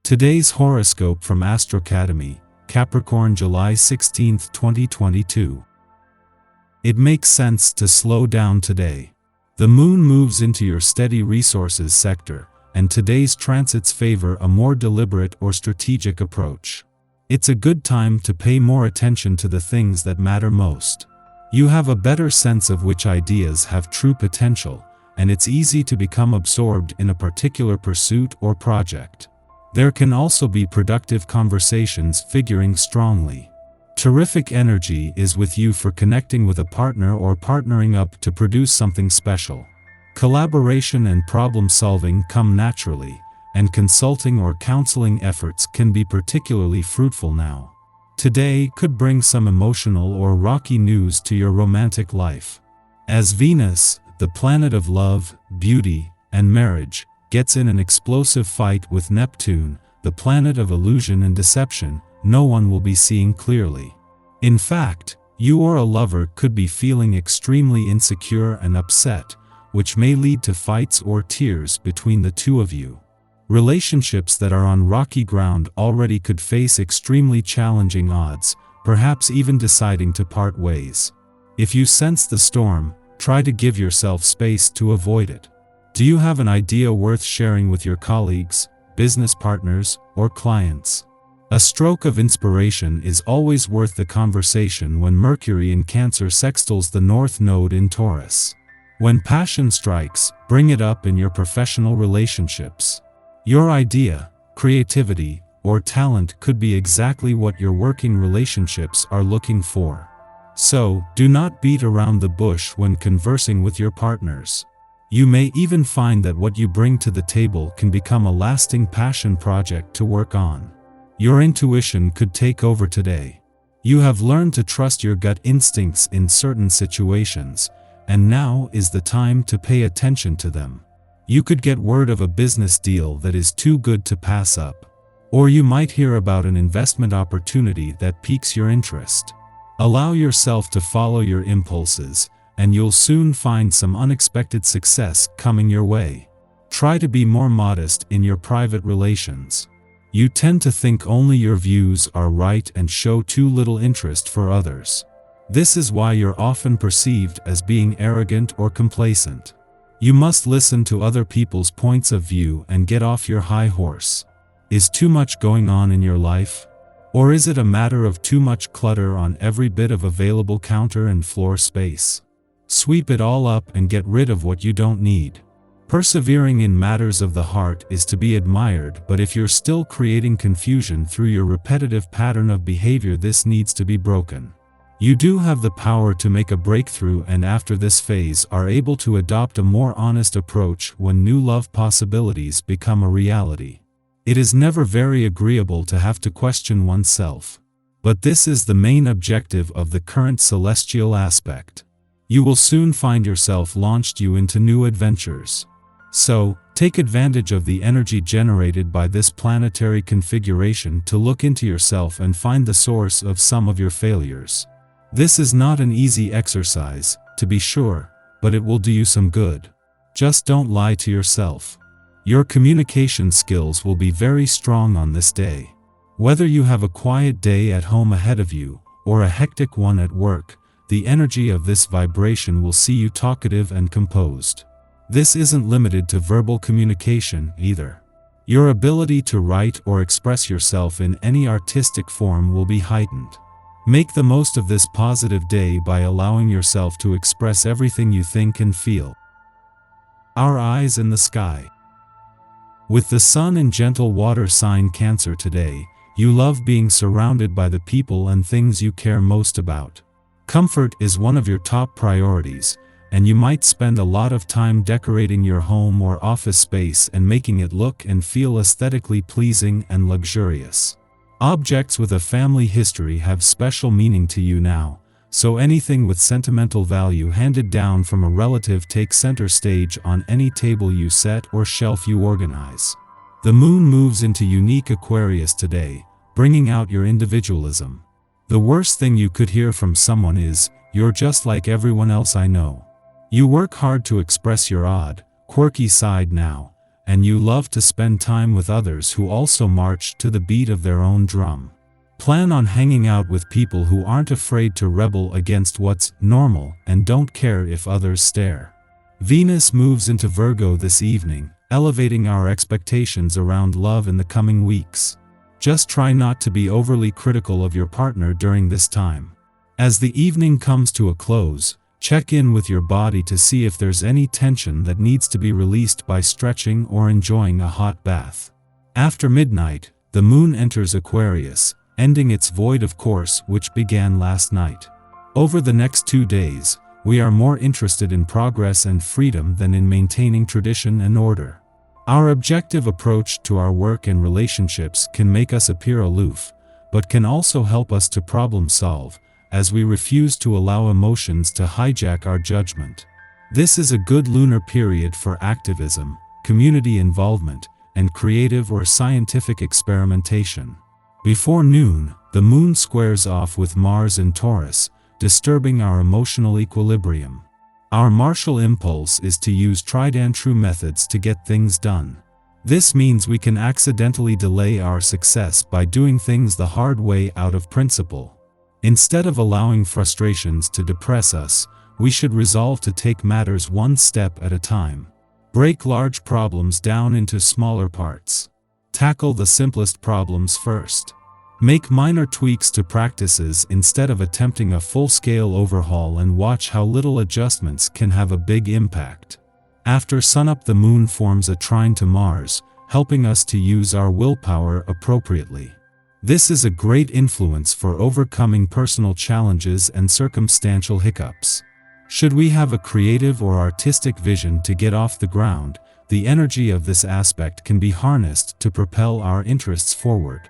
Today's horoscope from Astrocademy, Capricorn July 16, 2022. It makes sense to slow down today. The moon moves into your steady resources sector, and today's transits favor a more deliberate or strategic approach. It's a good time to pay more attention to the things that matter most. You have a better sense of which ideas have true potential, and it's easy to become absorbed in a particular pursuit or project. There can also be productive conversations figuring strongly. Terrific energy is with you for connecting with a partner or partnering up to produce something special. Collaboration and problem solving come naturally, and consulting or counseling efforts can be particularly fruitful now. Today could bring some emotional or rocky news to your romantic life. As Venus, the planet of love, beauty, and marriage, gets in an explosive fight with Neptune, the planet of illusion and deception, no one will be seeing clearly. In fact, you or a lover could be feeling extremely insecure and upset, which may lead to fights or tears between the two of you. Relationships that are on rocky ground already could face extremely challenging odds, perhaps even deciding to part ways. If you sense the storm, try to give yourself space to avoid it. Do you have an idea worth sharing with your colleagues, business partners, or clients? A stroke of inspiration is always worth the conversation when Mercury in Cancer sextiles the North Node in Taurus. When passion strikes, bring it up in your professional relationships. Your idea, creativity, or talent could be exactly what your working relationships are looking for. So, do not beat around the bush when conversing with your partners. You may even find that what you bring to the table can become a lasting passion project to work on. Your intuition could take over today. You have learned to trust your gut instincts in certain situations, and now is the time to pay attention to them. You could get word of a business deal that is too good to pass up. Or you might hear about an investment opportunity that piques your interest. Allow yourself to follow your impulses, and you'll soon find some unexpected success coming your way. Try to be more modest in your private relations. You tend to think only your views are right and show too little interest for others. This is why you're often perceived as being arrogant or complacent. You must listen to other people's points of view and get off your high horse. Is too much going on in your life? Or is it a matter of too much clutter on every bit of available counter and floor space? Sweep it all up and get rid of what you don't need. Persevering in matters of the heart is to be admired, but if you're still creating confusion through your repetitive pattern of behavior, this needs to be broken. You do have the power to make a breakthrough, and after this phase are able to adopt a more honest approach when new love possibilities become a reality. It is never very agreeable to have to question oneself. But this is the main objective of the current celestial aspect. You will soon find yourself launched into new adventures. So, take advantage of the energy generated by this planetary configuration to look into yourself and find the source of some of your failures. This is not an easy exercise, to be sure, but it will do you some good. Just don't lie to yourself. Your communication skills will be very strong on this day. Whether you have a quiet day at home ahead of you, or a hectic one at work, the energy of this vibration will see you talkative and composed. This isn't limited to verbal communication either. Your ability to write or express yourself in any artistic form will be heightened. Make the most of this positive day by allowing yourself to express everything you think and feel. Our eyes in the sky. With the sun in gentle water sign Cancer today, you love being surrounded by the people and things you care most about. Comfort is one of your top priorities, and you might spend a lot of time decorating your home or office space and making it look and feel aesthetically pleasing and luxurious. Objects with a family history have special meaning to you now, so anything with sentimental value handed down from a relative takes center stage on any table you set or shelf you organize. The moon moves into unique Aquarius today, bringing out your individualism. The worst thing you could hear from someone is, "You're just like everyone else I know." You work hard to express your odd, quirky side now, and you love to spend time with others who also march to the beat of their own drum. Plan on hanging out with people who aren't afraid to rebel against what's normal and don't care if others stare. Venus moves into Virgo this evening, elevating our expectations around love in the coming weeks. Just try not to be overly critical of your partner during this time. As the evening comes to a close, check in with your body to see if there's any tension that needs to be released by stretching or enjoying a hot bath. After midnight, the moon enters Aquarius, ending its void of course which began last night. Over the next 2 days, we are more interested in progress and freedom than in maintaining tradition and order. Our objective approach to our work and relationships can make us appear aloof, but can also help us to problem solve, as we refuse to allow emotions to hijack our judgment. This is a good lunar period for activism, community involvement, and creative or scientific experimentation. Before noon, the moon squares off with Mars in Taurus, disturbing our emotional equilibrium. Our martial impulse is to use tried and true methods to get things done. This means we can accidentally delay our success by doing things the hard way out of principle. Instead of allowing frustrations to depress us, we should resolve to take matters one step at a time. Break large problems down into smaller parts. Tackle the simplest problems first. Make minor tweaks to practices instead of attempting a full-scale overhaul, and watch how little adjustments can have a big impact. After sunup, the moon forms a trine to Mars, helping us to use our willpower appropriately. This is a great influence for overcoming personal challenges and circumstantial hiccups. Should we have a creative or artistic vision to get off the ground, the energy of this aspect can be harnessed to propel our interests forward.